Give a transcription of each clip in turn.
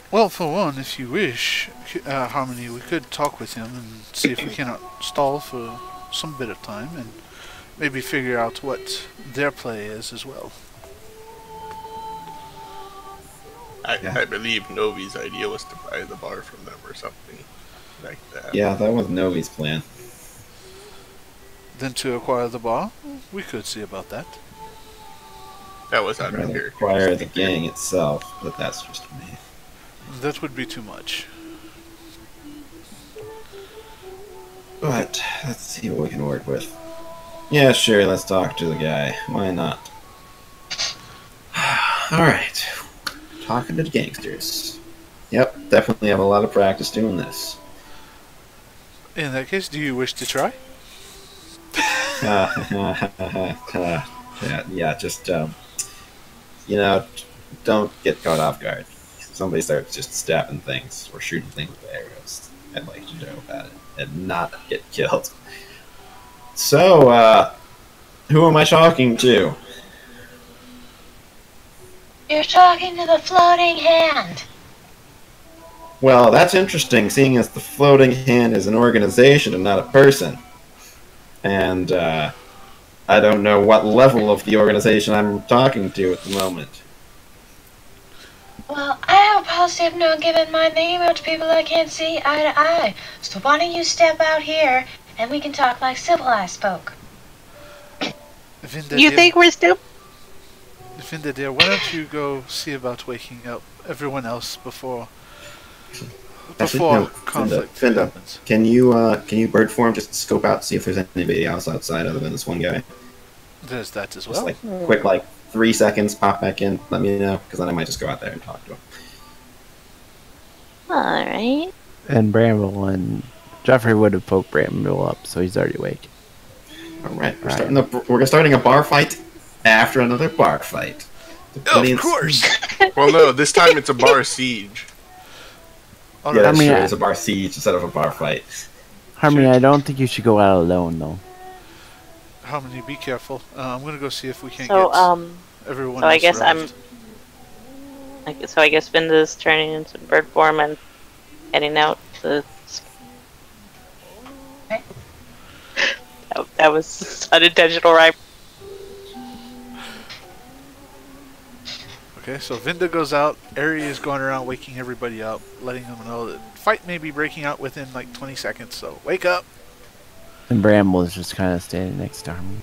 Well, for one, if you wish, Harmony, we could talk with him and see if we cannot stall for some bit of time and maybe figure out what their play is as well. I believe Novi's idea was to buy the bar from them or something like that. Yeah, that was Novi's plan. Then to acquire the bar, we could see about that. That was I'd out of rather here. acquire the gang itself, but that's just me. That would be too much. But let's see what we can work with. Yeah, sure, let's talk to the guy. Why not? Alright. Talking to the gangsters. Yep, definitely have a lot of practice doing this. In that case, do you wish to try? Yeah, just, don't get caught off guard. If somebody starts just stabbing things or shooting things with arrows, I'd like to know about it and not get killed. So, who am I talking to? You're talking to the floating hand. Well, that's interesting, seeing as the Floating Hand is an organization and not a person. And, I don't know what level of the organization I'm talking to at the moment. Well, I have a policy of not giving my name out to people I can't see eye to eye. So why don't you step out here and we can talk like civilized folk? Vinda, You dear, think we're stupid? Vinda, dear, why don't you go see about waking up everyone else before conflict Vinda, happens? can you bird form just scope out, see if there's anybody else outside other than this one guy? There's that as Just well. quick 3 seconds, pop back in, let me know, because then I might just go out there and talk to him. Alright. And Bramble and Jeffrey would have poked Bramble up, so he's already awake. Alright, we're starting a bar fight after another bar fight. Of course! Well, no, this time it's a bar siege. All Yeah, right. that's I mean, true. It's a bar siege instead of a bar fight. Harmony, I don't think you should go out alone, though. Harmony, be careful. I'm gonna go see if we can So, get everyone so I else guess arrived. I guess Vinda's turning into bird form and heading out to... That was unintentional, right? Okay, so Vinda goes out. Ari is going around waking everybody up, letting them know that fight may be breaking out within like 20 seconds, so wake up! And Bramble is just kind of standing next to Harmony.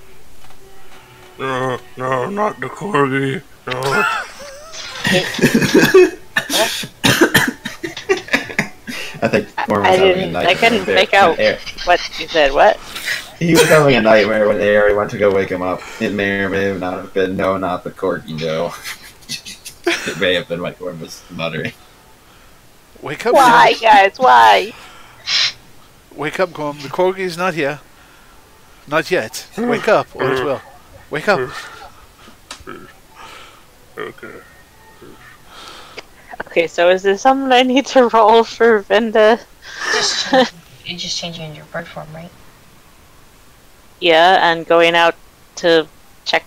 No, no, not the corgi. No. I think Norm was I having a didn't. nightmare I couldn't when make out Air- what you said. What? He was having a nightmare when Ari went to go wake him up. It may or may not have been no, not the corgi, no. It may have been what Norm was muttering. Wake up, Why, Gorm. guys? Why? Wake up, Gorm. The corgi is not here. Not yet. Wake up, or it will. Wake up. Okay. Okay, so is there something I need to roll for Vinda? You just changing your bird form, right? Yeah, and going out to check,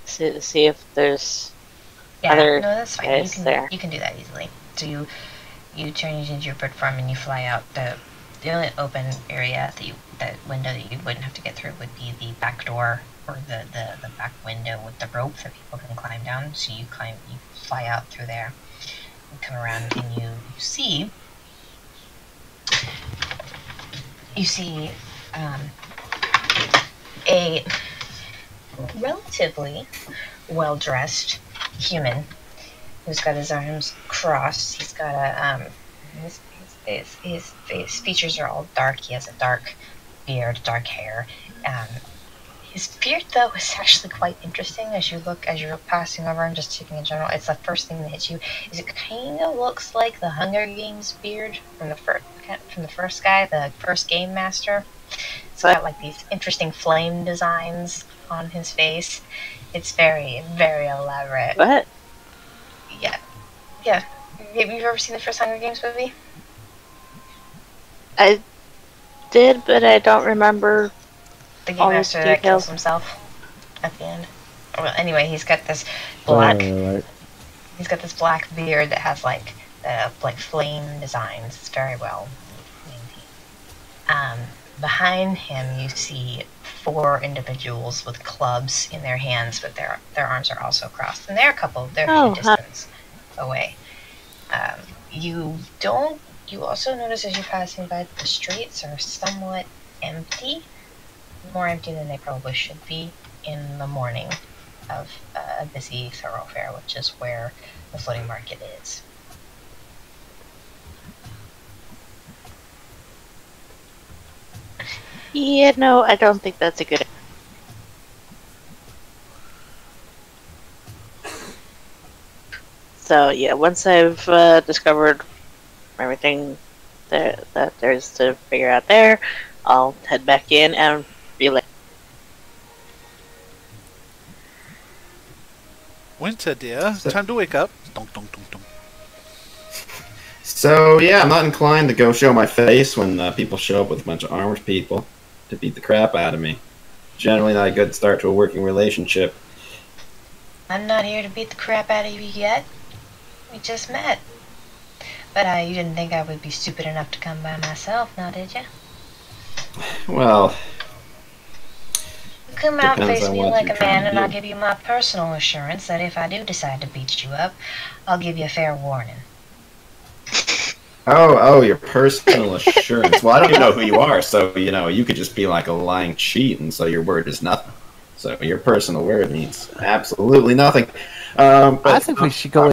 see if there's Yeah, other no, that's fine. guys there. You can do that easily. So you change into your bird form and you fly out. The only open area that window that you wouldn't have to get through would be the back door or the back window with the rope that people can climb down. So you fly out through there and come around and you see a relatively well-dressed human who's got his arms crossed. He's got a his features are all dark. He has a dark beard, dark hair. His beard, though, is actually quite interesting as you're passing over and just checking in general. It's the first thing that hits you. Is it kind of looks like the Hunger Games beard from the first guy, the first game master. It's got like these interesting flame designs on his face. It's very, very elaborate. What? Yeah. Have you ever seen the first Hunger Games movie? I did, but I don't remember. The game all those master that kills details. himself at the end. Well, anyway, he's got this black. He's got this black beard that has like flame designs. It's very well maintained. Behind him, you see 4 individuals with clubs in their hands, but their arms are also crossed, and they're a distance away. You also notice as you're passing by that the streets are somewhat empty, more empty than they probably should be in the morning of a busy thoroughfare, which is where the floating market is. Yeah, no, I don't think that's a good idea. So, yeah, once I've discovered everything that there's to figure out there, I'll head back in and relay. Winter, dear, time to wake up. Dunk, dunk, dunk, dunk. So, yeah, I'm not inclined to go show my face when people show up with a bunch of armed people to beat the crap out of me. Generally not a good start to a working relationship. I'm not here to beat the crap out of you yet. We just met. But you didn't think I would be stupid enough to come by myself, now did you? Well, You come out and depends face on me what like you're a trying man, to and I'll do. give you my personal assurance that if I do decide to beat you up, I'll give you a fair warning. Oh, your personal assurance. Well, I don't even know who you are, so, you could just be like a lying cheat, and so your word is nothing. So your personal word means absolutely nothing. But I think we should go.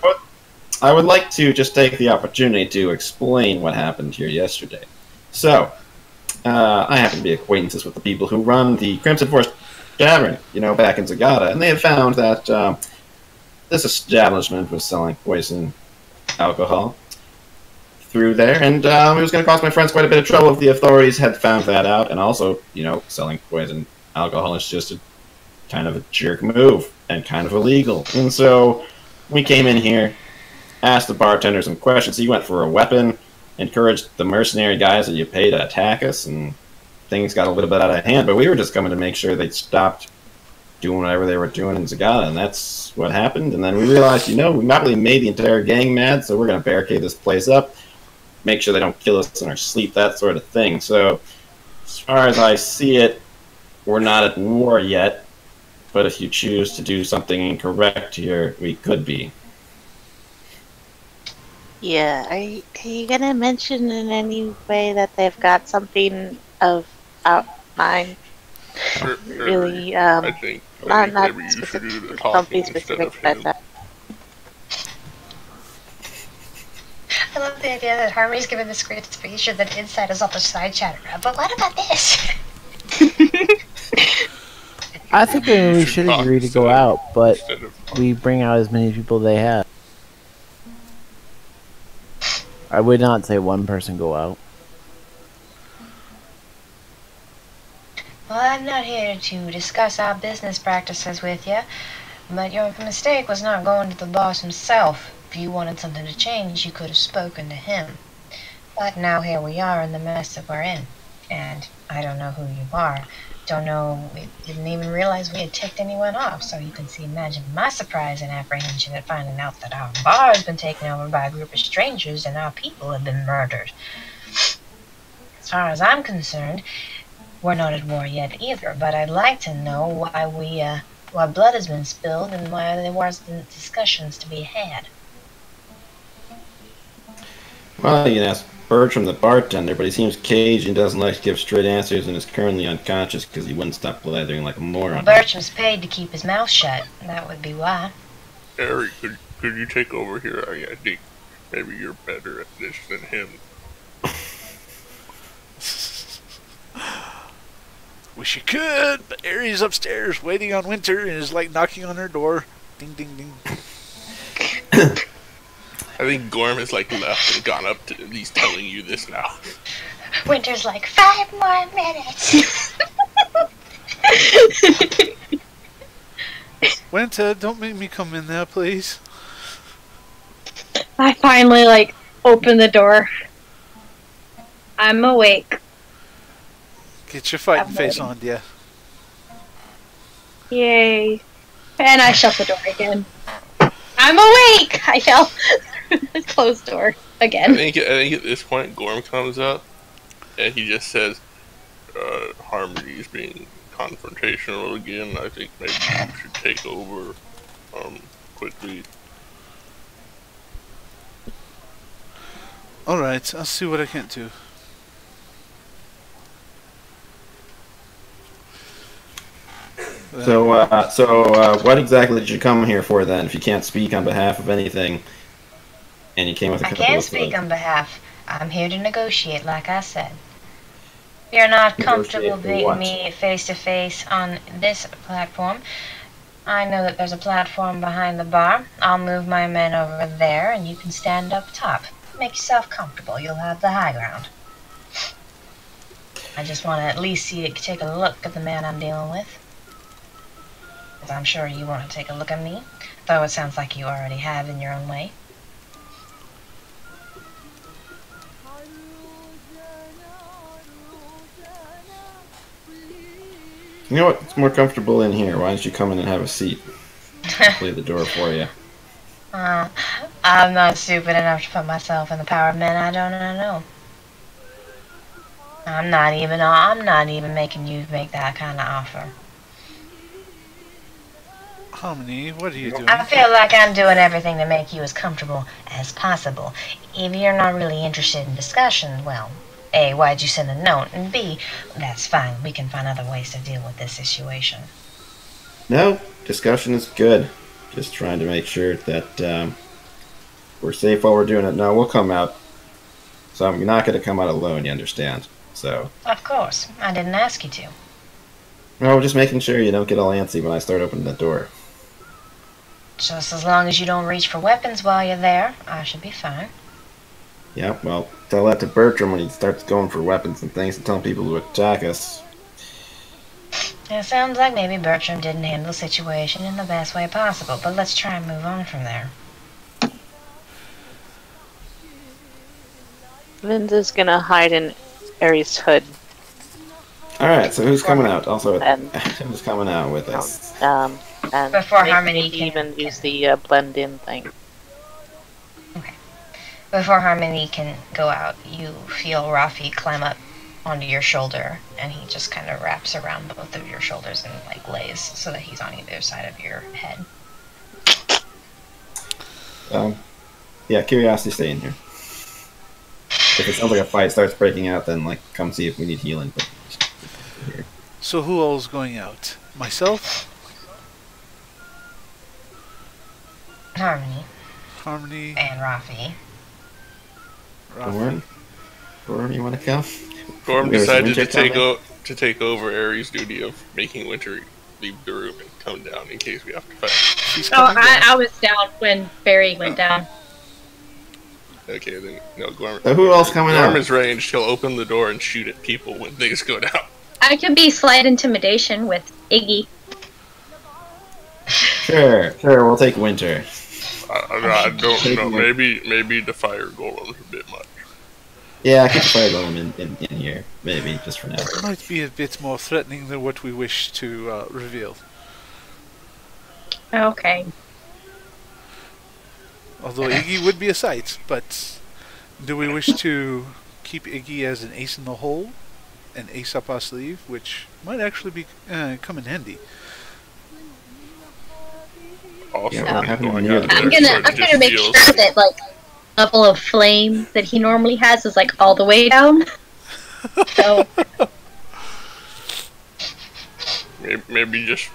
I would like to just take the opportunity to explain what happened here yesterday. So, I happen to be acquaintances with the people who run the Crimson Forest Tavern, back in Zagahta, and they had found that this establishment was selling poison alcohol through there, and it was going to cost my friends quite a bit of trouble if the authorities had found that out, and also, selling poison alcohol is just a kind of a jerk move, and kind of illegal. And so, we came in here, asked the bartender some questions, he went for a weapon, encouraged the mercenary guys that you pay to attack us, and things got a little bit out of hand, but we were just coming to make sure they stopped doing whatever they were doing in Zagahta, and that's what happened. And then we realized, we not really made the entire gang mad, so we're going to barricade this place up, make sure they don't kill us in our sleep, that sort of thing. So, as far as I see it, we're not at war yet, but if you choose to do something incorrect here, we could be. Yeah, are you gonna mention in any way that they've got something of mind? Really, I think not maybe you should do the don't be talking instead specific of about him. that. I love the idea that Harmony's giving this great speech and then Inside is all the side chatter. But what about this? I think we should talk agree to go out, but instead of we bring out as many people they have. I would not say one person go out. Well, I'm not here to discuss our business practices with you, but your mistake was not going to the boss himself. If you wanted something to change, you could have spoken to him. But now here we are in the mess that we're in, and I don't know who you are. Don't know, we didn't even realize we had ticked anyone off, so you can imagine my surprise and apprehension at finding out that our bar has been taken over by a group of strangers and our people have been murdered. As far as I'm concerned, we're not at war yet either, but I'd like to know why blood has been spilled and why there wasn't discussions to be had. Well, you can ask Bertram, the bartender, but he seems cagey and doesn't like to give straight answers and is currently unconscious because he wouldn't stop blathering like a moron. Bertram's paid to keep his mouth shut. That would be why. Eric, could you take over here? I think maybe you're better at this than him. Wish you could, but Aries upstairs waiting on Winter and is like knocking on her door. Ding, ding, ding. I think Gorm has left and gone up to he's telling you this now. Winter's like, 5 more minutes. Winter, don't make me come in there, please. I finally, open the door. I'm awake. Get your fighting I'm face ready. on, dear. Yay. And I shut the door again. I'm awake! I yell through the closed door I again. think at this point, Gorm comes up, and he just says, Harmony's being confrontational again. I think maybe you should take over, quickly. Alright, I'll see what I can do. So, what exactly did you come here for then? If you can't speak on behalf of anything, and you came with a I couple can of speak on behalf. I'm here to negotiate, like I said. If you're not comfortable Negotiate for beating what? me face to face on this platform, I know that there's a platform behind the bar. I'll move my men over there, and you can stand up top. Make yourself comfortable. You'll have the high ground. I just want to at least take a look at the man I'm dealing with. 'Cause I'm sure you want to take a look at me, though it sounds like you already have in your own way. You know what? It's more comfortable in here. Why don't you come in and have a seat? I'll play the door for you. I'm not stupid enough to put myself in the power of men I don't know. I'm not even making you make that kind of offer. Harmony, what are you doing? I feel like I'm doing everything to make you as comfortable as possible. If you're not really interested in discussion, well, A, why'd you send a note? And B, that's fine. We can find other ways to deal with this situation. No, discussion is good. Just trying to make sure that we're safe while we're doing it. No, we'll come out. So I'm not going to come out alone, you understand? So, Of course. I didn't ask you to. no, just making sure you don't get all antsy when I start opening the door. Just as long as you don't reach for weapons while you're there, I should be fine. Yeah, well, tell that to Bertram when he starts going for weapons and things and telling people to attack us. It sounds like maybe Bertram didn't handle the situation in the best way possible, but let's try and move on from there. Vinda's gonna hide in Aries' hood. Alright, so who's coming out? Also, And- who's coming out with us? And Before maybe Harmony can- even use the blend-in thing. Before Harmony can go out, you feel Rafi climb up onto your shoulder, and he just kind of wraps around both of your shoulders and like lays so that he's on either side of your head. Yeah, curiosity, stay in here. If it sounds like a fight starts breaking out, then like come see if we need healing. But here. So who all's going out? Myself? Harmony Harmony? and Rafi. Gorm? Gorm, you want to come? Gorm There's decided Winter to take over Ares' duty of making Winter leave the room and come down in case we have to fight. She's Oh, coming down. I was down when Barry went down. Okay, then no, Gorm. So who else coming Gorm out? is ranged. He'll open the door and shoot at people when things go down. I could be slight intimidation with Iggy. Sure, we'll take Winter. I don't know. Maybe the fire golem's a bit much. Yeah, I could fire golem in here, maybe, just for now. Might be a bit more threatening than what we wish to reveal. Okay. Although Iggy would be a sight, but do we wish to keep Iggy as an ace in the hole? An ace up our sleeve, which might actually be come in handy. Also, Yeah, we're having going near out the- I'm there, so it gonna just make feels- sure that like level of flame that he normally has is like all the way down. So Maybe just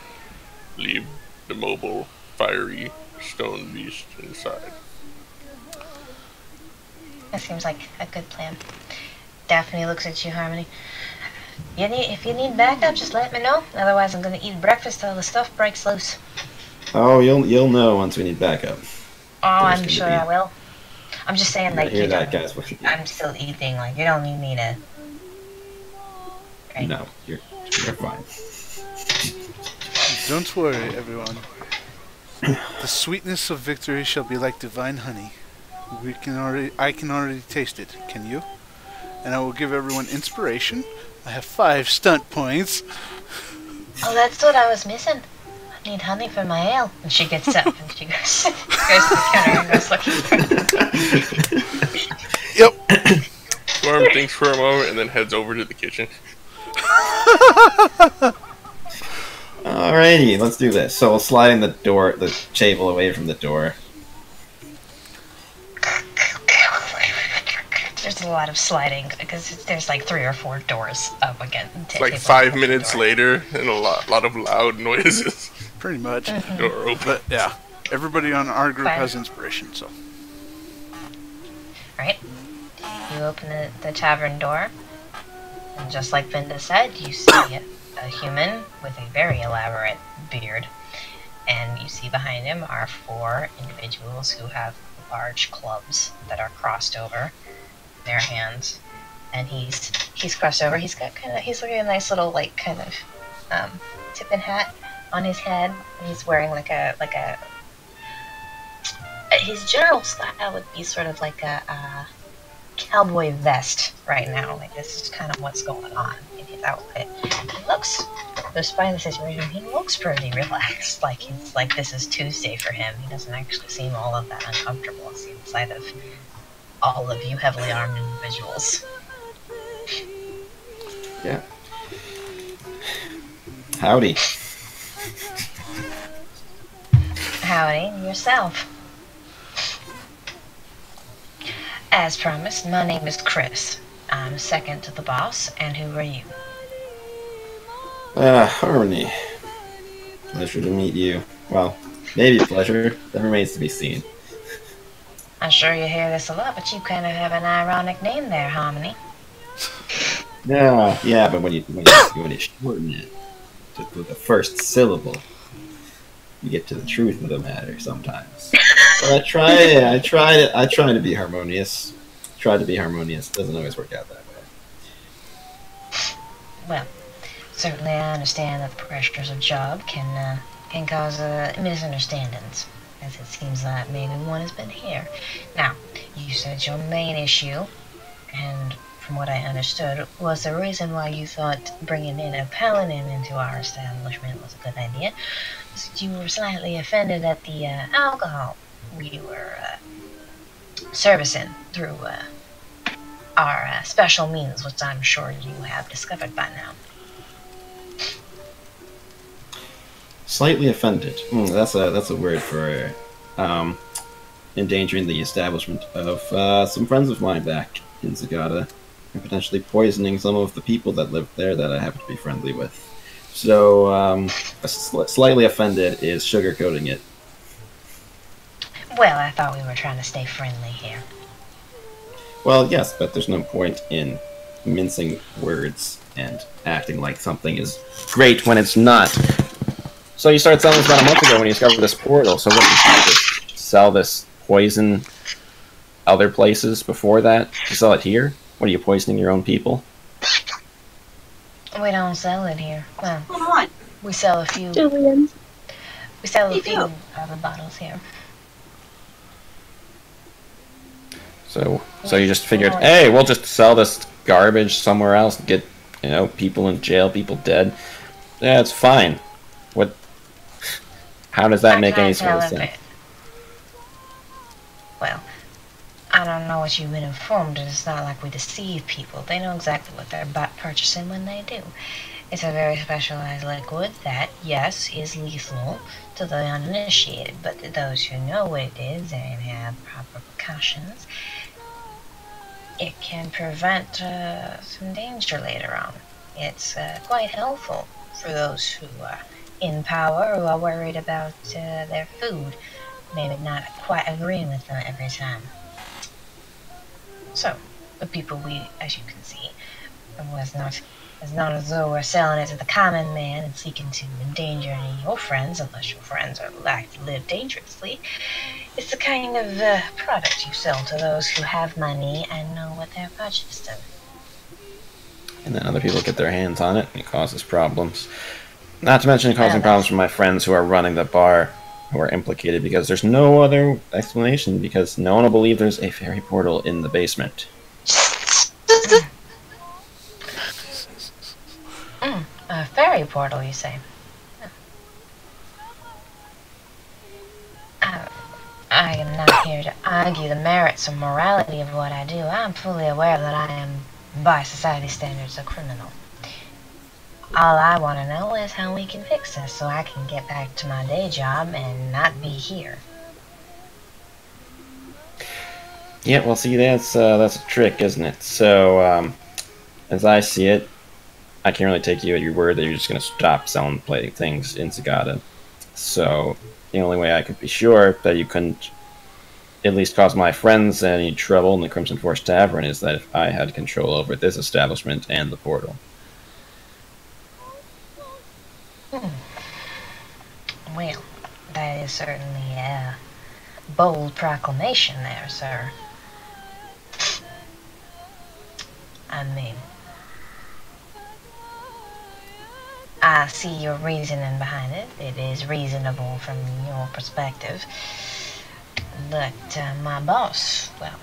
leave the mobile, fiery stone beast inside. That seems like a good plan. Daphne looks at you, Harmony. If you need backup, just let me know. Otherwise, I'm gonna eat breakfast till the stuff breaks loose. Oh, you'll know once we need backup. Oh, There's I'm gonna sure be- I will. I'm just saying, I like, hear you that, don't, guys. I'm still eating. Like, you don't need me to. Right. No, you're fine. Don't worry, everyone. The sweetness of victory shall be like divine honey. I can already taste it. Can you? And I will give everyone inspiration. I have 5 stunt points. Oh, that's what I was missing. Need honey for my ale. And she gets up and she goes to the counter and goes looking for it. Yep. Gorm thinks for a moment and then heads over to the kitchen. Alrighty, let's do this. So we'll slide in the table away from the door. There's a lot of sliding because there's like 3 or 4 doors up again. It's like 5 minutes later and a lot of loud noises. Pretty much. Door open. But yeah, everybody on our group has inspiration, so. Right. You open the tavern door, and just like Vinda said, you see a human with a very elaborate beard, and you see behind him are 4 individuals who have large clubs that are crossed over their hands, and he's crossed over. He's got he's looking at a nice little tippin hat on his head, and he's wearing like a his general style would be sort of like a cowboy vest right now. Like, this is kind of what's going on in his outfit. He looks, despite the situation, he looks pretty relaxed. Like this is Tuesday for him. He doesn't actually seem all of that uncomfortable inside of all of you heavily armed individuals. Yeah. Howdy. Howdy, yourself. As promised, my name is Chris. I'm second to the boss, and who are you? Harmony. Pleasure to meet you. Well, maybe a pleasure. That remains to be seen. I'm sure you hear this a lot, but you kind of have an ironic name there, Harmony. Yeah, but when you shorten it to the first syllable, you get to the truth of the matter sometimes. But I try to be harmonious. Doesn't always work out that way. Well, certainly I understand that the pressures of job can cause misunderstandings, as it seems like maybe one has been here. Now, you said your main issue, and from what I understood, was the reason why you thought bringing in a paladin into our establishment was a good idea, was that you were slightly offended at the alcohol we were servicing through our special means, which I'm sure you have discovered by now. Slightly offended. That's a word for endangering the establishment of some friends of mine back in Zagahta, and potentially poisoning some of the people that live there that I happen to be friendly with. So, slightly offended is sugarcoating it. Well, I thought we were trying to stay friendly here. Well, yes, but there's no point in mincing words and acting like something is great when it's not. So you started selling this about a month ago when you discovered this portal. So what, did you sell this poison other places before that? You sell it here? What, are you poisoning your own people? We don't sell it here. Well, Come on. we sell a few. Julian. We sell a few other bottles here. So you just figured, hey, we'll just sell this garbage somewhere else and get, people in jail, people dead. Yeah, it's fine. What? How does that make any sort of sense? Well, I don't know what you've been informed. It's not like we deceive people. They know exactly what they're purchasing when they do. It's a very specialized liquid that, yes, is lethal to the uninitiated, but to those who know what it is and have proper precautions, it can prevent some danger later on. It's quite helpful for those who are in power, who are worried about their food, maybe not quite agreeing with them every time. So, the people as you can see, it's not as though we're selling it to the common man and seeking to endanger any of your friends, unless your friends are like to live dangerously. It's the kind of product you sell to those who have money and know what they're purchasing. And then other people get their hands on it, and it causes problems. Not to mention causing problems for my friends who are running the bar, who are implicated, because there's no other explanation, because no one will believe there's a fairy portal in the basement. A fairy portal, you say? I am not here to argue the merits or morality of what I do. I'm fully aware that I am, by society standards, a criminal. All I want to know is how we can fix this so I can get back to my day job and not be here. Yeah, well, see, that's a trick, isn't it? So, as I see it, I can't really take you at your word that you're just going to stop selling plating things in Zagahta. So, the only way I could be sure that you couldn't at least cause my friends any trouble in the Crimson Force Tavern is that if I had control over this establishment and the portal. Well, that is certainly a bold proclamation there, sir. I mean, I see your reasoning behind it. It is reasonable from your perspective. But my boss, well,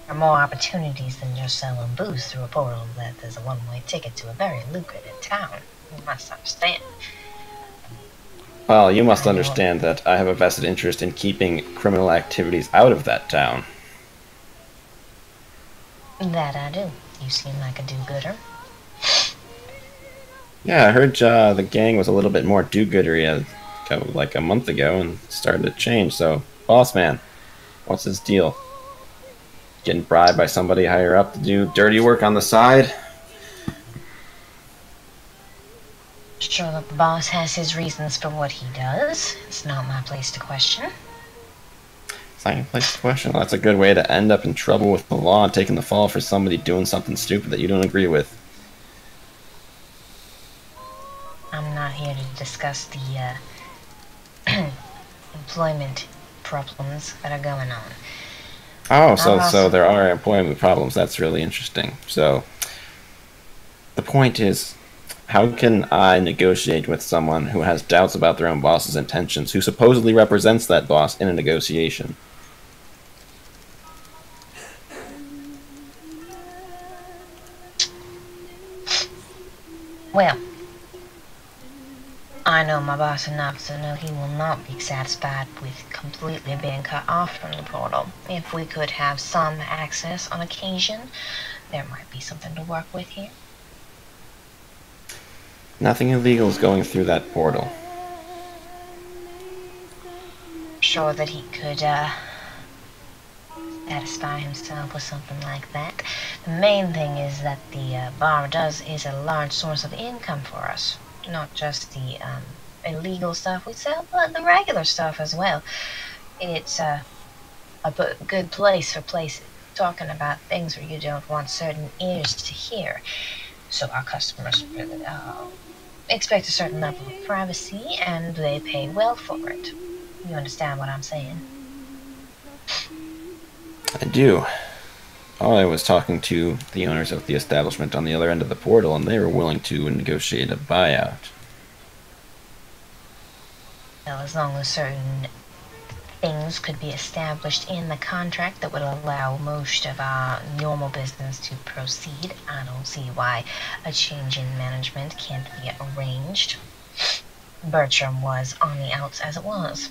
there are more opportunities than just selling booze through a portal. That is a one-way ticket to a very lucrative town. You must understand. Well, you must understand that I have a vested interest in keeping criminal activities out of that town. That I do. You seem like a do-gooder. Yeah, I heard the gang was a little bit more do-goodery like a month ago and started to change, so, boss man, what's his deal? Getting bribed by somebody higher up to do dirty work on the side? Sure that the boss has his reasons for what he does. It's not my place to question. It's not your place to question. Well, that's a good way to end up in trouble with the law and taking the fall for somebody doing something stupid that you don't agree with. I'm not here to discuss the employment problems that are going on. Oh, so there are employment problems. That's really interesting. So, the point is, how can I negotiate with someone who has doubts about their own boss's intentions, who supposedly represents that boss in a negotiation? Well, I know my boss enough to know he will not be satisfied with completely being cut off from the portal. If we could have some access on occasion, there might be something to work with here. Nothing illegal is going through that portal. Sure that he could satisfy himself with something like that. The main thing is that the bar is a large source of income for us. Not just the illegal stuff we sell, but the regular stuff as well. It's a good place for talking about things where you don't want certain ears to hear. So our customers expect a certain level of privacy, and they pay well for it. You understand what I'm saying? I do. I was talking to the owners of the establishment on the other end of the portal, and they were willing to negotiate a buyout. Well, as long as certain things could be established in the contract that would allow most of our normal business to proceed, I don't see why a change in management can't be arranged. Bertram was on the outs as it was.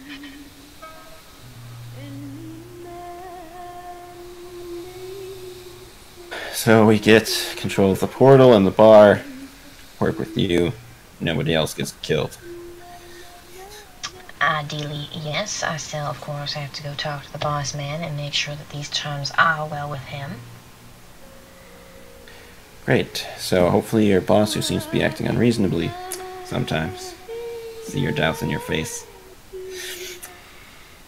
So we get control of the portal and the bar, work with you, nobody else gets killed. Ideally, yes. I still, of course, have to go talk to the boss man and make sure that these terms are well with him. Great. So hopefully your boss, who seems to be acting unreasonably sometimes, see your doubts in your face.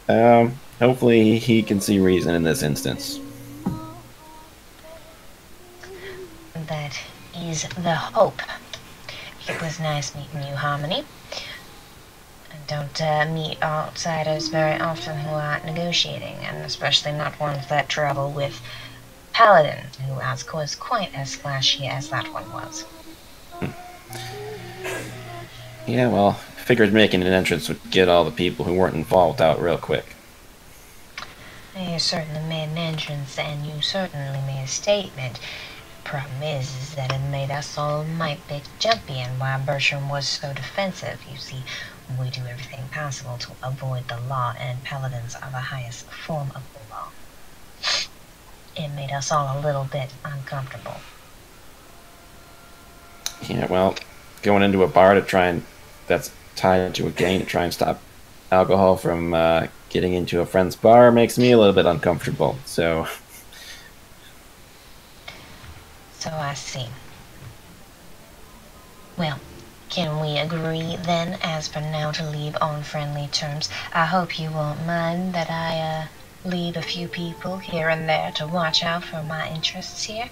Hopefully he can see reason in this instance. That is the hope. It was nice meeting you, Harmony. I don't meet outsiders very often who are negotiating, and especially not ones that travel with Paladin, who was quite as flashy as that one was. Yeah, well, figured making an entrance would get all the people who weren't involved out real quick. You certainly made an entrance, and you certainly made a statement. Problem is that it made us all a mite bit jumpy, and why Bertram was so defensive. You see, We do everything possible to avoid the law, and paladins are the highest form of the law. It made us all a little bit uncomfortable. Yeah, well, going into a bar to try and that's tied to a gang to try and stop alcohol from getting into a friend's bar makes me a little bit uncomfortable. So I see. Well, can we agree then, as for now, to leave on friendly terms? I hope you won't mind that I leave a few people here and there to watch out for my interests here.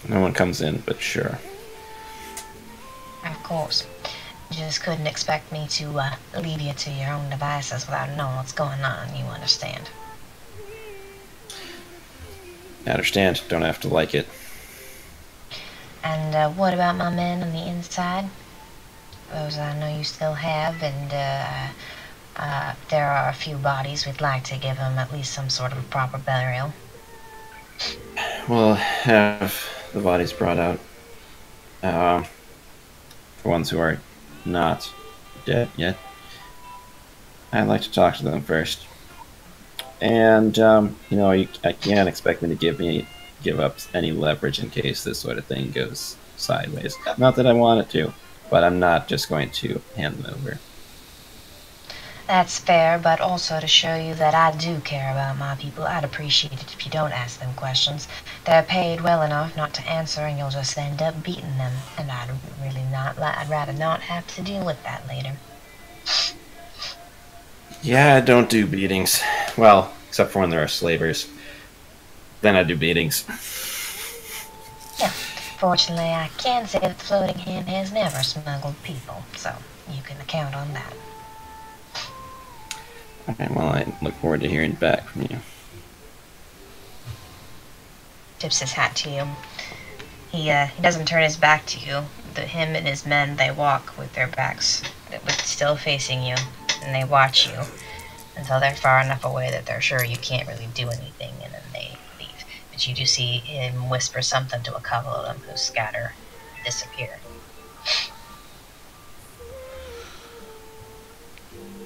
no one comes in, but sure. Of course. You just couldn't expect me to leave you to your own devices without knowing what's going on, you understand? I understand. Don't have to like it. And what about my men on the inside? Those I know you still have, and there are a few bodies we'd like to give them at least some sort of proper burial. We'll have the bodies brought out. For ones who are not dead yet. I'd like to talk to them first. And, I can't expect me to give up any leverage in case this sort of thing goes sideways. Not that I want it to, but I'm not just going to hand them over. That's fair, but also to show you that I do care about my people, I'd appreciate it if you don't ask them questions. They're paid well enough not to answer, and you'll just end up beating them, and I'd rather not have to deal with that later. Yeah, I don't do beatings. Well, except for when there are slavers. Then I do beatings. Yeah, fortunately I can say that the Floating Hand has never smuggled people, so you can count on that. Okay, well, I look forward to hearing back from you. Tips his hat to you. He doesn't turn his back to you. Him and his men, they walk with their backs still facing you, and they watch you until they're far enough away that they're sure you can't really do anything, and then they leave. But you do see him whisper something to a couple of them who scatter, disappear.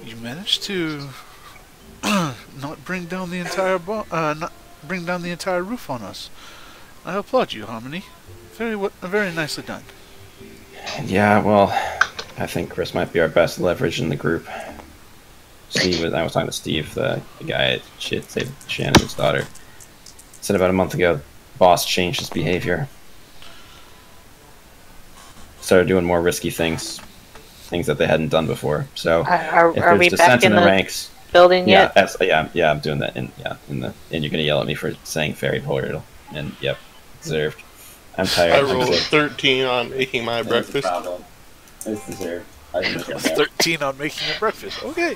You managed to not bring down the entire roof on us. I applaud you, Harmony. Very nicely done. Yeah, well, I think Chris might be our best leverage in the group. I was talking to Steve, the guy at Saved Shannon's daughter. Said about a month ago, boss changed his behavior. Started doing more risky things that they hadn't done before. So are we back in the ranks building yet? Yeah, I'm doing that. And you're gonna yell at me for saying fairy portal. And yep, deserved. I'm tired. I rolled 13 on making my breakfast. It's deserved. 13 on making a breakfast. Okay.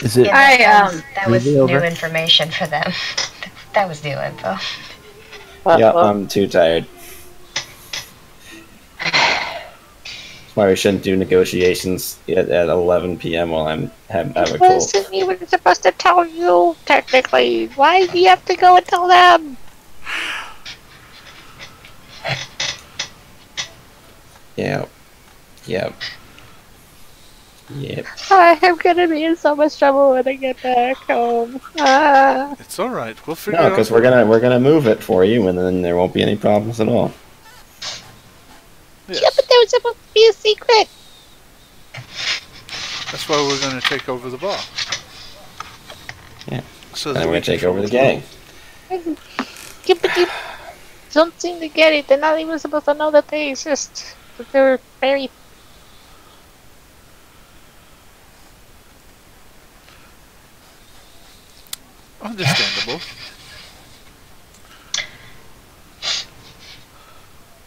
Is it? Yeah, that was Maybe new over? information for them. That was new info. Yeah, I'm too tired. That's why we shouldn't do negotiations at 11 p.m. while I have a cold. Wasn't even supposed to tell you, technically. Why do you have to go and tell them? Yep. I am gonna be in so much trouble when I get back home. It's all right. We'll figure it No, out. because we're gonna move it for you, and then there won't be any problems at all. Yes. Yeah, but that was supposed to be a secret. That's why we're going to take over the bar. Yeah. So And that then we're we gonna take control over the the gang. Yeah, but you don't seem to get it. They're not even supposed to know that they exist. That they're very... Understandable.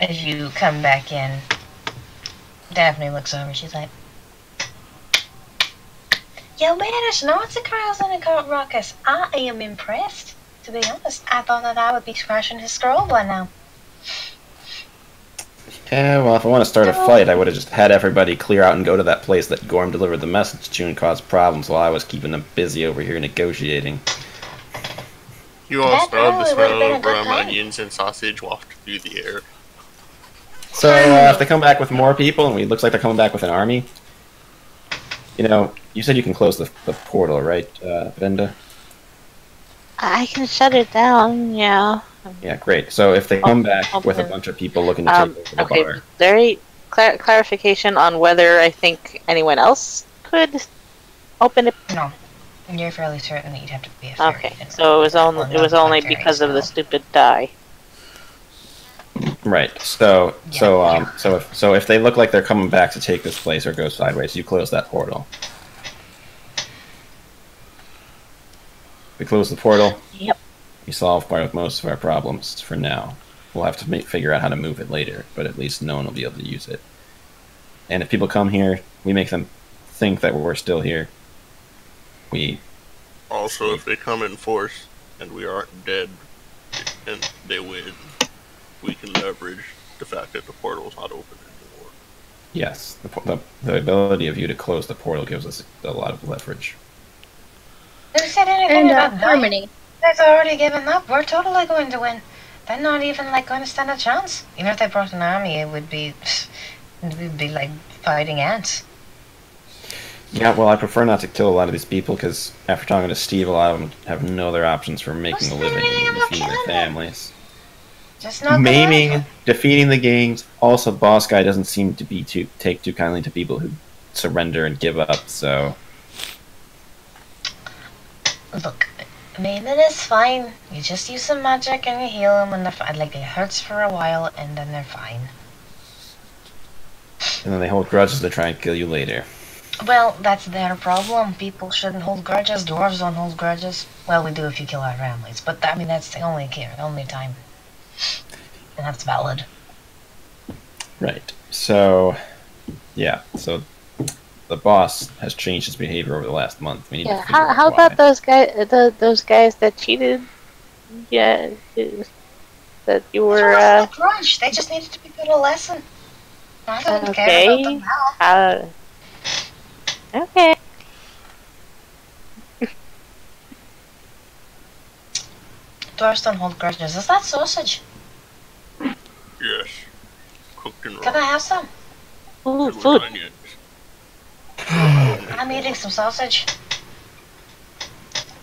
As you come back in, Daphne looks over. She's like, "Yo, man, it's not the crowds in the cart ruckus. I am impressed. To be honest, I thought that I would be scratching his scroll by now." Yeah, well, if I want to start a fight, I would have just had everybody clear out and go to that place that Gorm delivered the message to and caused problems while I was keeping them busy over here negotiating. You all That smelled the probably would've smell been a of good rum, plan. onions, and sausage wafted through the air. So if they come back with more people, and it looks like they're coming back with an army, you said you can close the portal, right, Vinda? I can shut it down, yeah. Yeah, great. So if they come back with a bunch of people looking to take over the okay, bar. very clarification on whether I think anyone else could open it. No. You're fairly certain that you'd have to be a faerie. Okay, so it was only because of the stupid die. Right. So if they look like they're coming back to take this place or go sideways, you close that portal. We close the portal. Yep. We solve most of our problems for now. We'll have to figure out how to move it later, but at least no one will be able to use it. And if people come here, we make them think that we're still here. Also, if they come in force and we aren't dead and they win, we can leverage the fact that the portal's not open anymore. Yes, the ability of you to close the portal gives us a lot of leverage. Who said anything about Harmony. dying? They've already given up. We're totally going to win. They're not even going to stand a chance. Even if they brought an army, it would be like fighting ants. Yeah, well, I prefer not to kill a lot of these people because after talking to Steve, a lot of them have no other options for making a living and feeding their families. Just not Maiming, defeating the gangs. Also, Boss Guy doesn't seem to take too kindly to people who surrender and give up. So, look, maiming is fine. You just use some magic and you heal them, and it hurts for a while, and then they're fine. and then they hold grudges to try and kill you later. Well, that's their problem. People shouldn't hold grudges. Dwarves don't hold grudges. Well, we do if you kill our families, but that's the only time. And that's valid. Right. So, yeah. So, the boss has changed his behavior over the last month. We need to figure out How why. about those guys? Those guys that cheated? Yeah, that you were. Grudge. They just needed to be put a lesson. I don't care about them now. Okay. Dwarves don't hold grudges. Is that sausage? Yes. Cooked and raw. Can I have some? Ooh, With food. onions. I'm eating some sausage.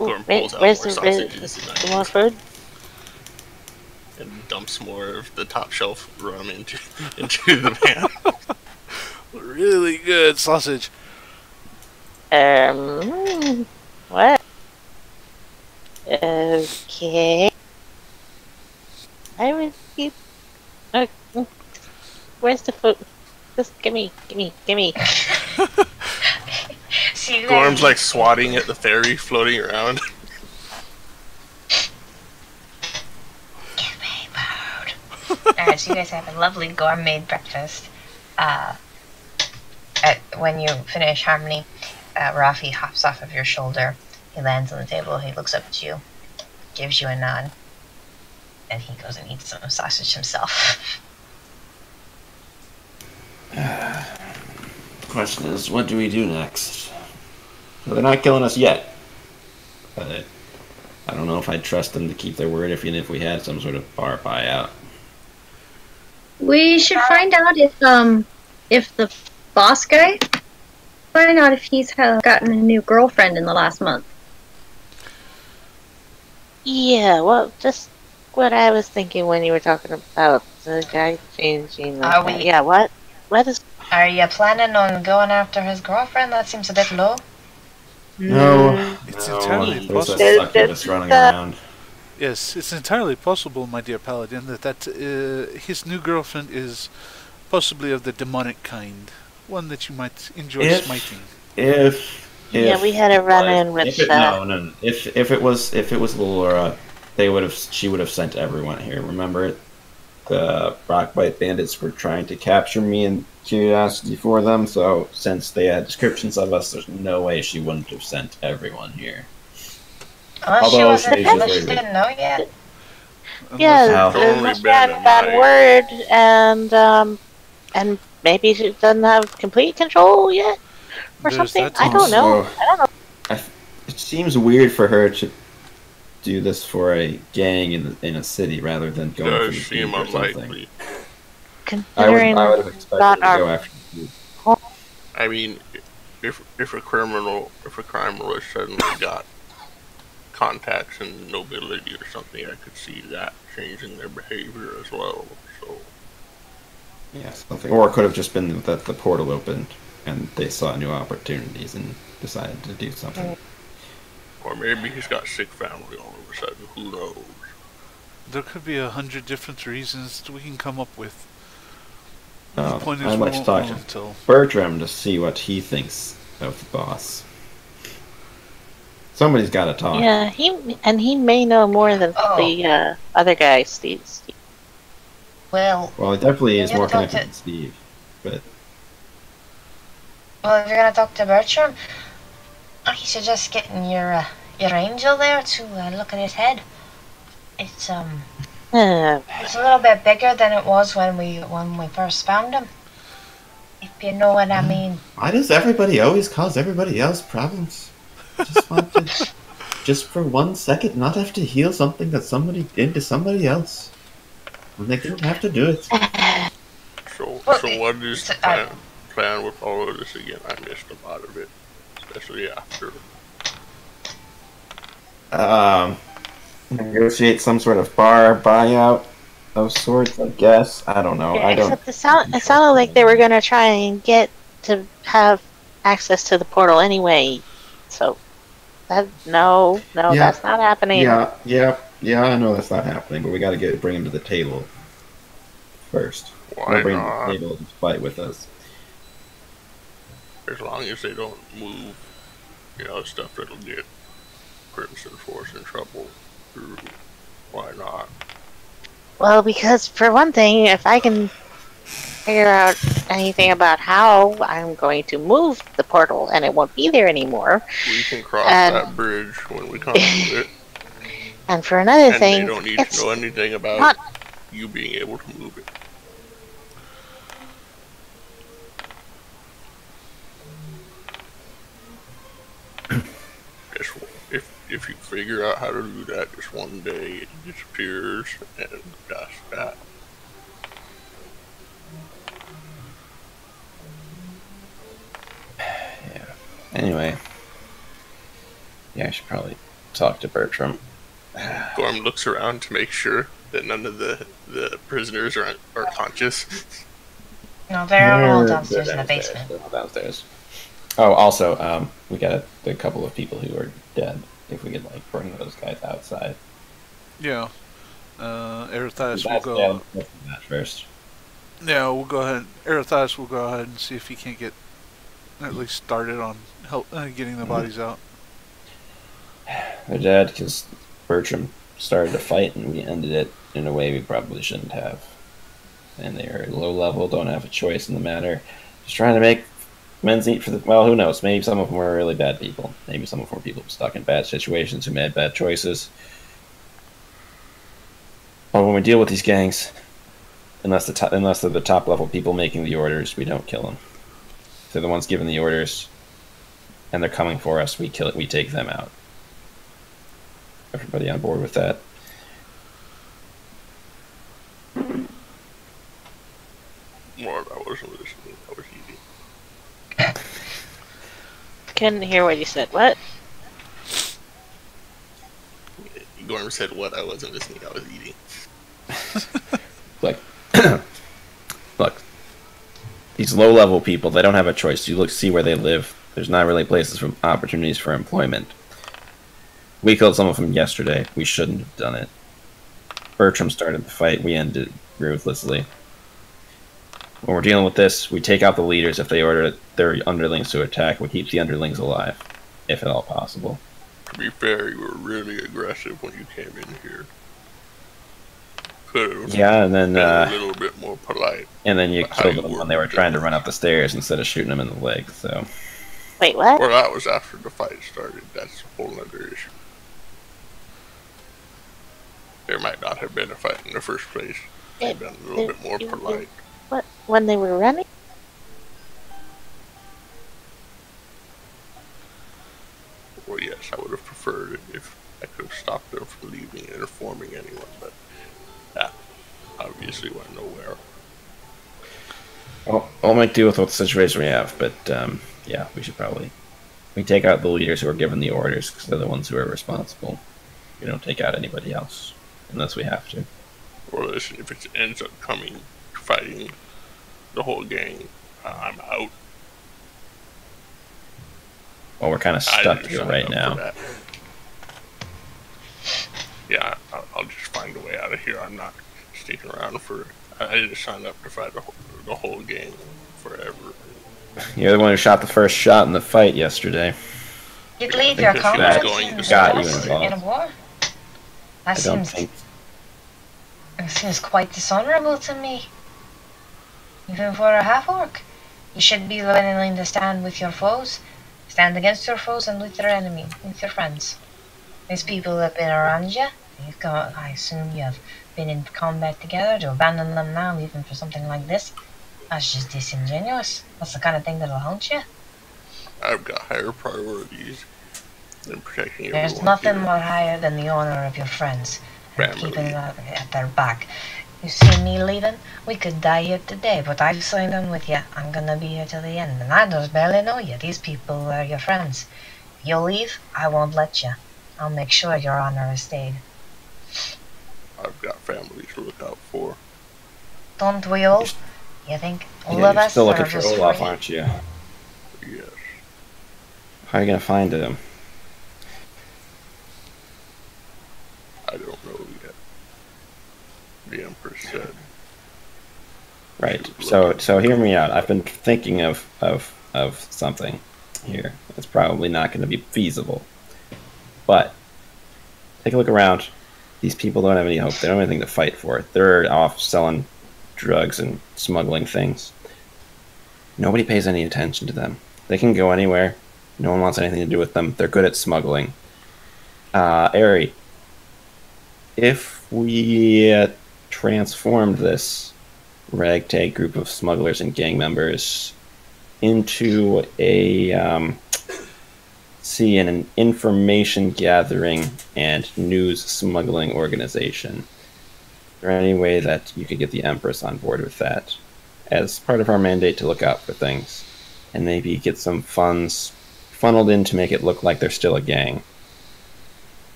Ooh, Gorm pulls out where's more the sausages and more onions food? and dumps more of the top shelf rum into the pan. Really good sausage. What? Okay. I would keep. Where's the food? Just gimme. See you Gorm's guys. like swatting at the fairy floating around. Give me food. Alright, so you guys have a lovely gourmet breakfast. When you finish Harmony, Rafi hops off of your shoulder. He lands on the table. He looks up at you, gives you a nod, and he goes and eats some sausage himself. Question is, what do we do next? Well, they're not killing us yet. But I don't know if I'd trust them to keep their word even if we had some sort of bar buyout. We should find out if the boss guy, find out if he's gotten a new girlfriend in the last month. Yeah, well, just what I was thinking when you were talking about the guy changing. Are we- Yeah, what? What is? Are you planning on going after his girlfriend? That seems a bit low. No. It's entirely There's possible. a succubus running around. Yes, it's entirely possible, my dear Paladin, that his new girlfriend is possibly of the demonic kind. One that you might enjoy smiting. Yeah, we had a run-in with. If it was Laura, she would have sent everyone here. Remember it? The Rockbite bandits were trying to capture me and curiosity for them, so since they had descriptions of us, there's no way she wouldn't have sent everyone here. Unless she Although wasn't, she unless she didn't know yet. Yeah, Totally must bad have in that word, and maybe she doesn't have complete control yet, or There's something. that I don't know. also. It seems weird for her to do this for a gang in a city rather than going Does for the seem or something. unlikely. considering I would have expected about to go our after you. I mean, if a criminal has suddenly got contacts in nobility or something, I could see that changing their behavior as well. So Yeah, something. Or it could have just been that the portal opened and they saw new opportunities and decided to do something. or maybe he's got sick family all of a sudden. Who knows? There could be 100 different reasons we can come up with. The point is I'd we like to won't talk know to until... Bertram to see what he thinks of the boss. Somebody's got to talk. Yeah, he may know more than the other guy, Steve. Well, Well, it definitely is you're more gonna talk connected to- than Steve, but well, if you're gonna talk to Bertram, I suggest getting your angel there to look at his head. It's a little bit bigger than it was when we first found him. If you know what I mean. why does everybody always cause everybody else problems? Just want to, just for 1 second, not have to heal something that somebody did to somebody else. When they don't have to do it. So Well, what is the I- plan with all of this again? I missed a lot of it, especially after. Negotiate some sort of bar buyout of sorts, I guess. I don't know. Yeah, I don't. except it sounded like they were gonna try and get to have access to the portal anyway. So no, Yeah. that's not happening. Yeah. I know that's not happening, but we got to bring him to the table first. Why bring him not? to the table to fight with us. As long as they don't move, stuff that'll get Crimson Force in trouble. Why not? Well, because for one thing, if I can figure out anything about how I'm going to move the portal and it won't be there anymore. We can cross And- that bridge when we come to it. And for another And thing, they don't need it's to know anything about not- you being able to move it. Just if you figure out how to do that, just one day it disappears, and that's that. Yeah. Anyway. Yeah, I should probably talk to Bertram. Gorm looks around to make sure that none of the prisoners are conscious. No, they're all They're downstairs in the downstairs. basement. They're all downstairs. Oh, also, we got a couple of people who are dead. If we could, bring those guys outside. Yeah. Arethias will That's go... dead. Let's do that first. Yeah, we'll go ahead. Arethias will go ahead and see if he can't get at least started on getting the bodies out. They're dead because Bertram started a fight and we ended it in a way we probably shouldn't have. And they are low level, don't have a choice in the matter. Just trying to make men's eat for the... Well, who knows? Maybe some of them were really bad people. Maybe some of them were people stuck in bad situations who made bad choices. But when we deal with these gangs, unless they're the top level people making the orders, we don't kill them. If they're the ones giving the orders and they're coming for us, we take them out. Everybody on board with that? More, I wasn't listening. I was eating. couldn't hear what you said. What? Gorm said what? I wasn't listening. I was eating. Look, these low-level people, they don't have a choice. You see where they live. There's not really opportunities for employment. We killed some of them yesterday. We shouldn't have done it. Bertram started the fight. We ended it ruthlessly. When we're dealing with this, we take out the leaders if they order their underlings to attack. We keep the underlings alive, if at all possible. To be fair, you were really aggressive when you came in here. Could've Yeah, and then been a little bit more polite. you How killed you them were when they were with trying to them. run up the stairs instead of shooting them in the leg. So Wait, what? Well, that was after the fight started. That's a whole other issue. There might not have been a fight in the first place. They've been a little bit more polite. What? When they were running? Well, yes, I would have preferred it if I could have stopped them from leaving and informing anyone, but that obviously went nowhere. I'll make do with what situation we have, but yeah, we should probably take out the leaders who are given the orders because they're the ones who are responsible. We don't take out anybody else unless we have to. Or listen, if it ends up fighting the whole gang, I'm out. Well, we're kind of stuck here right now. Yeah, I'll just find a way out of here. I'm not sticking around for. I didn't sign up to fight the whole gang forever. You're the one who shot the first shot in the fight yesterday. You'd leave your comrades in a war? That seems quite dishonorable to me. Even for a half-orc. You should be willing to stand with your foes. Stand against your foes and with your enemy, with your friends. These people have been around you. I assume you have been in combat together. To abandon them now, even for something like this, that's just disingenuous. That's the kind of thing that'll haunt you. I've got higher priorities than protecting everyone. There's nothing more higher than the honor of your friends and keeping it at their back. You see me leaving? We could die here today, but I've signed on with you. I'm gonna be here till the end, and I just barely know you. These people are your friends. If you leave, I won't let you. I'll make sure your honor is stayed. I've got families to look out for. Don't we all? You think all Yeah, of you're us still are looking for just Olaf, free? aren't you? Yes. How are you gonna find him? I don't know yet. The Empress said. Right. So hear me out. I've been thinking of something here. It's probably not going to be feasible. But take a look around. These people don't have any hope. They don't have anything to fight for. They're off selling drugs and smuggling things. Nobody pays any attention to them. They can go anywhere. No one wants anything to do with them. They're good at smuggling. Ari, if we transformed this ragtag group of smugglers and gang members into an information gathering and news smuggling organization, is there any way that you could get the Empress on board with that as part of our mandate to look out for things and maybe get some funds funneled in to make it look like they're still a gang?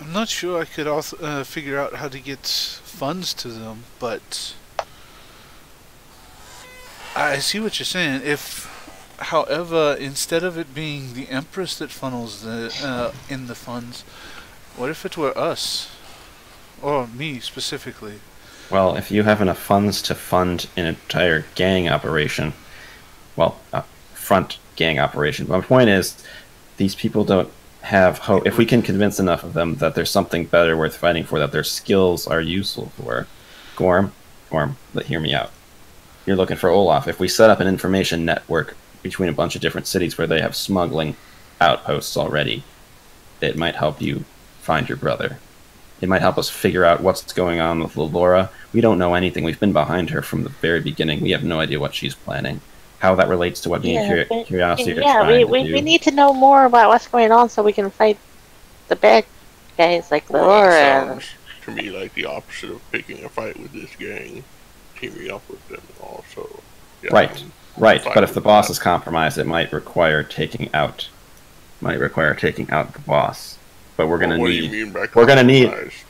I'm not sure I could also figure out how to get funds to them, but I see what you're saying. However, instead of it being the Empress that funnels in the funds, what if it were us? Or me, specifically? Well, if you have enough funds to fund an entire gang operation, well, front gang operation. But my point is, these people don't have hope. If we can convince enough of them that there's something better worth fighting for, that their skills are useful for, Gorm, hear me out. You're looking for Olaf. If we set up an information network between a bunch of different cities where they have smuggling outposts already, it might help you find your brother. It might help us figure out what's going on with Laura. We don't know anything. We've been behind her from the very beginning. We have no idea what she's planning. How that relates to what curiosity are trying to do. We need to know more about what's going on so we can fight the bad guys like Laura. Sounds to me like the opposite of picking a fight with this gang, teaming up with them also. Yeah, Right. But if the boss is compromised, it might require taking out the boss. But we're gonna what need. do you mean by we're gonna need. compromised?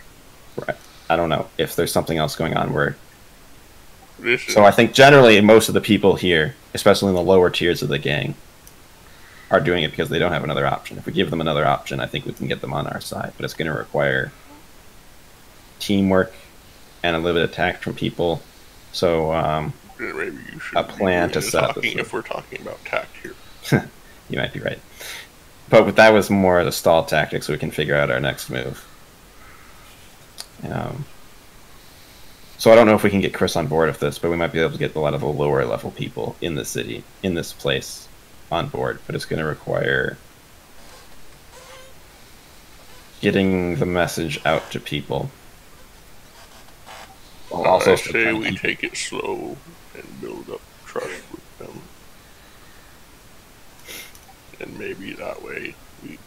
Right. I don't know if there's something else going on where. This So I think generally most of the people here, especially in the lower tiers of the gang, are doing it because they don't have another option. If we give them another option, I think we can get them on our side. But it's going to require teamwork and a little bit of tact from people. So maybe you should a plan to set up. If we're talking about tact here, you might be right. But that was more the stall tactic, so we can figure out our next move. So I don't know if we can get Chris on board with this, but we might be able to get a lot of the lower level people in the city, in this place, on board. But it's going to require getting the message out to people. also, I say we take it slow and build up trust with them, and maybe that way we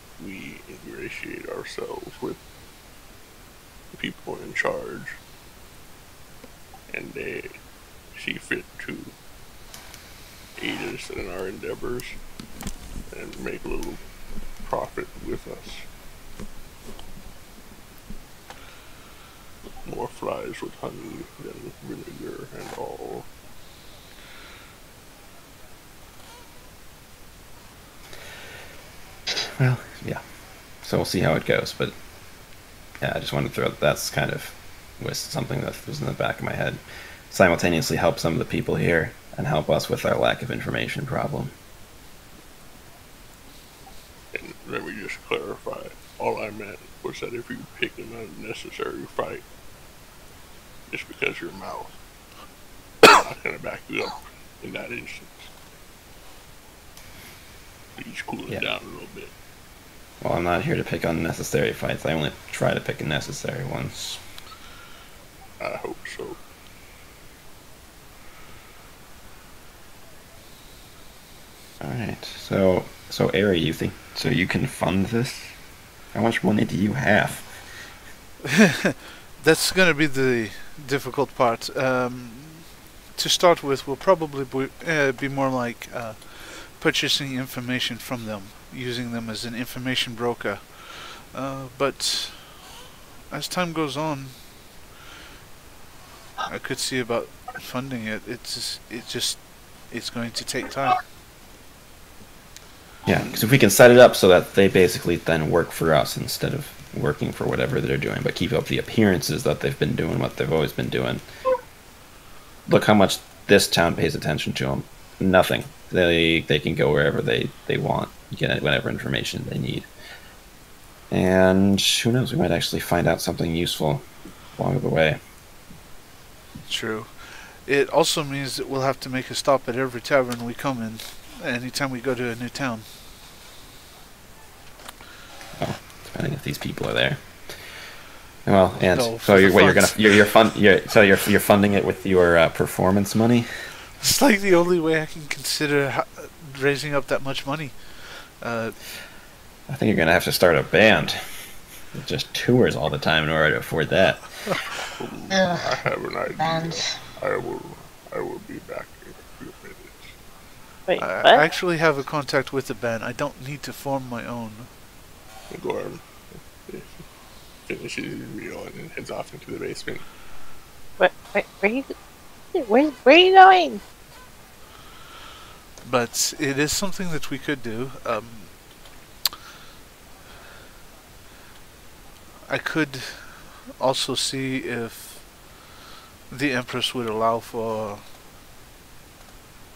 ingratiate ourselves with the people in charge. and they see fit to aid us in our endeavors and make a little profit with us. More flies with honey than vinegar and all. Well, yeah. So we'll see how it goes, but yeah, I just wanted to throw that's kind of was something that was in the back of my head. Simultaneously help some of the people here and help us with our lack of information problem. And let me just clarify, all I meant was that if you pick an unnecessary fight, just because your mouth, I'm not going to back you up in that instance. Please cool it down a little bit. Well, I'm not here to pick unnecessary fights. I only try to pick necessary ones. I hope so. Alright, so Ari, you think so you can fund this? How much money do you have? That's going to be the difficult part. To start with, we'll probably be more like purchasing information from them, using them as an information broker. But as time goes on, I could see about funding it. It's going to take time. Yeah, because if we can set it up so that they basically then work for us instead of working for whatever they're doing, but keep up the appearances that they've been doing what they've always been doing. Look how much this town pays attention to them. Nothing. They can go wherever they want, get whatever information they need. And who knows, we might actually find out something useful along the way. True. It also means that we'll have to make a stop at every tavern we come in, anytime we go to a new town. Well, depending if these people are there. Well, and No, so you're funds. funding it with your performance money. It's like the only way I can consider raising up that much money. I think you're gonna have to start a band. It just tours all the time in order to afford that. I have an idea. Bands. I will be back in a few minutes. Wait, I what? actually have a contact with the band. I don't need to form my own. Gorm finishes his meal and heads off into the basement. Where are you going? But it is something that we could do. I could also see if the Empress would allow for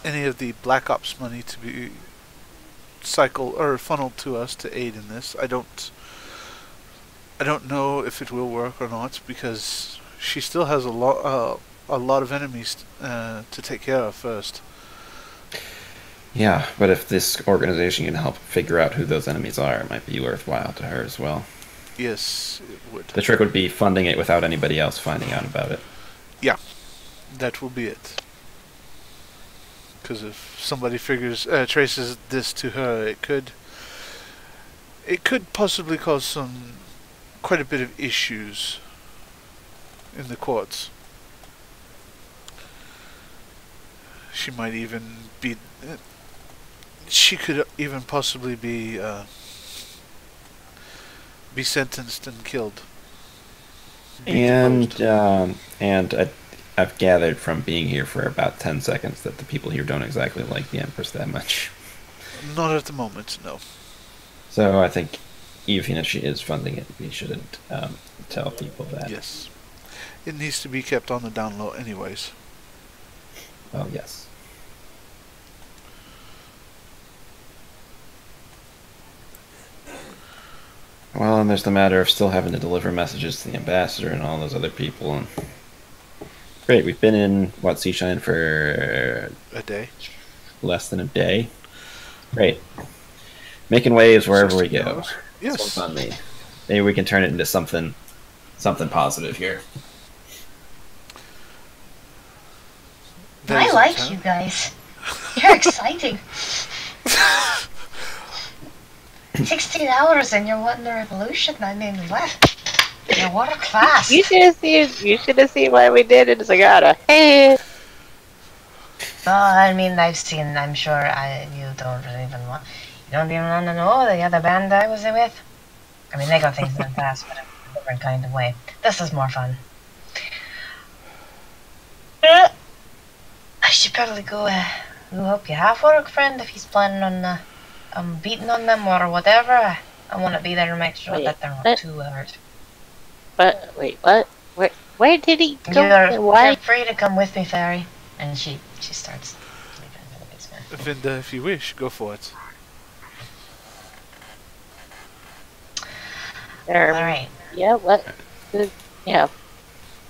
any of the Black Ops money to be funneled to us to aid in this. I don't know if it will work or not, because she still has a lot of enemies to take care of first. Yeah, but if this organization can help figure out who those enemies are, it might be worthwhile to her as well. Yes, it would. The trick would be funding it without anybody else finding out about it. Yeah, that will be it. Because if somebody traces this to her, it could possibly cause quite a bit of issues in the courts. She might even be. She could even possibly be sentenced and killed. And I've gathered from being here for about 10 seconds that the people here don't exactly like the Empress that much. Not at the moment, no. So I think even if she is funding it, we shouldn't tell people that. Yes. It needs to be kept on the down low anyways. Well, yes. Well, and there's the matter of still having to deliver messages to the ambassador and all those other people. And great, we've been in, Seashine for A day. less than a day. Great. Making waves wherever we go. $60. Yes. It's on me. Maybe we can turn it into something positive here. That I is like okay. you guys. You're exciting. 16 hours and you're wanting a revolution. I mean, what? Yeah, what a class! You should have seen what we did in Zagahta. Hey. I mean, I'm sure you don't even want to know the other band I was with. I mean, they got things done fast, but in a different kind of way. This is more fun. I should probably go help you half work, friend, if he's planning on beating on them or whatever. I want to be there to make sure that they're not too hurt. But wait, what? Where did he go? You're free to come with me, Faerie. And she starts leaving into the basement. Vinda, if you wish, go for it. Alright. Yeah, what? Yeah.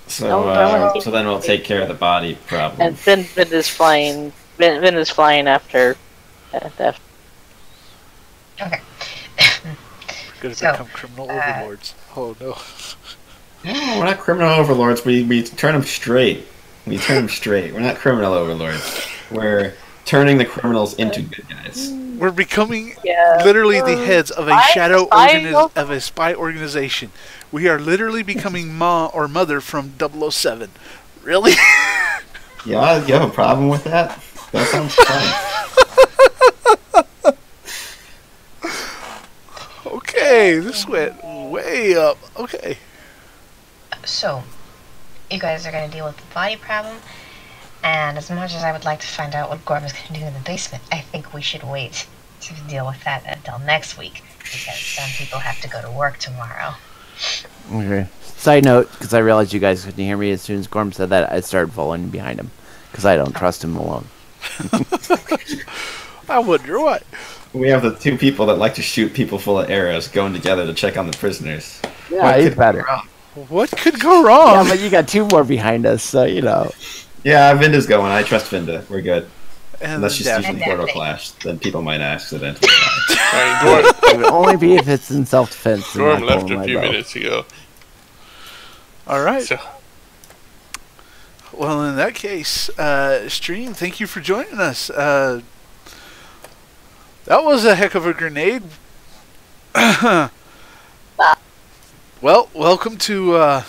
So, so then we'll take care of the body problem. And Vinda's flying. Vinda's flying after. Okay. We're gonna become criminal overlords. Oh no. No, we're not criminal overlords. We turn them straight. We turn them straight. We're not criminal overlords. We're turning the criminals into good guys. We're becoming literally the heads of a of a spy organization. We are literally becoming Ma or Mother from 007. Really? Yeah, you have a problem with that? That sounds fun. Okay, this went way up. Okay. So, you guys are going to deal with the body problem, and as much as I would like to find out what Gorm is going to do in the basement, I think we should wait to deal with that until next week, because some people have to go to work tomorrow. Okay. Side note, because I realized you guys couldn't hear me, as soon as Gorm said that, I started following behind him, because I don't trust him alone. I wonder what. We have the two people that like to shoot people full of arrows going together to check on the prisoners. Yeah, he's better. What could go wrong? Yeah, but you got two more behind us, so you know. Yeah, Vinda's going. I trust Vinda. We're good. And unless she's using Portal Clash, then people might accidentally die. It would only be if it's in self-defense. Storm left a few minutes ago. Alright. So. Well, in that case, Stream, thank you for joining us. That was a heck of a grenade. Well, welcome to,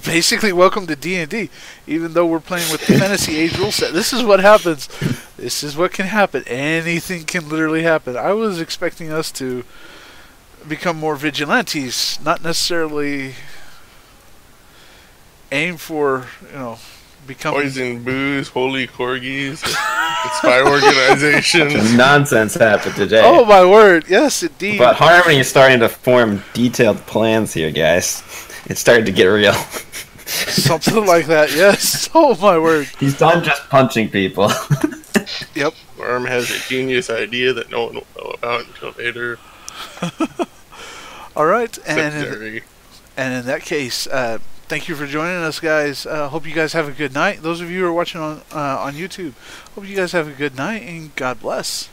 basically welcome to D&D. Even though we're playing with the Fantasy Age rule set, this is what happens. This is what can happen. Anything can literally happen. I was expecting us to become more vigilantes, not necessarily aim for, become poison, booze, holy corgis, spy organization. Nonsense happened today. Oh my word! Yes, indeed. But Harmony is starting to form detailed plans here, guys. It's starting to get real. Something like that. Yes. Oh my word. He's done just punching people. Yep. Worm has a genius idea that no one will know about until later. All right, and in that case, thank you for joining us, guys. Hope you guys have a good night. Those of you who are watching on YouTube, hope you guys have a good night, and God bless.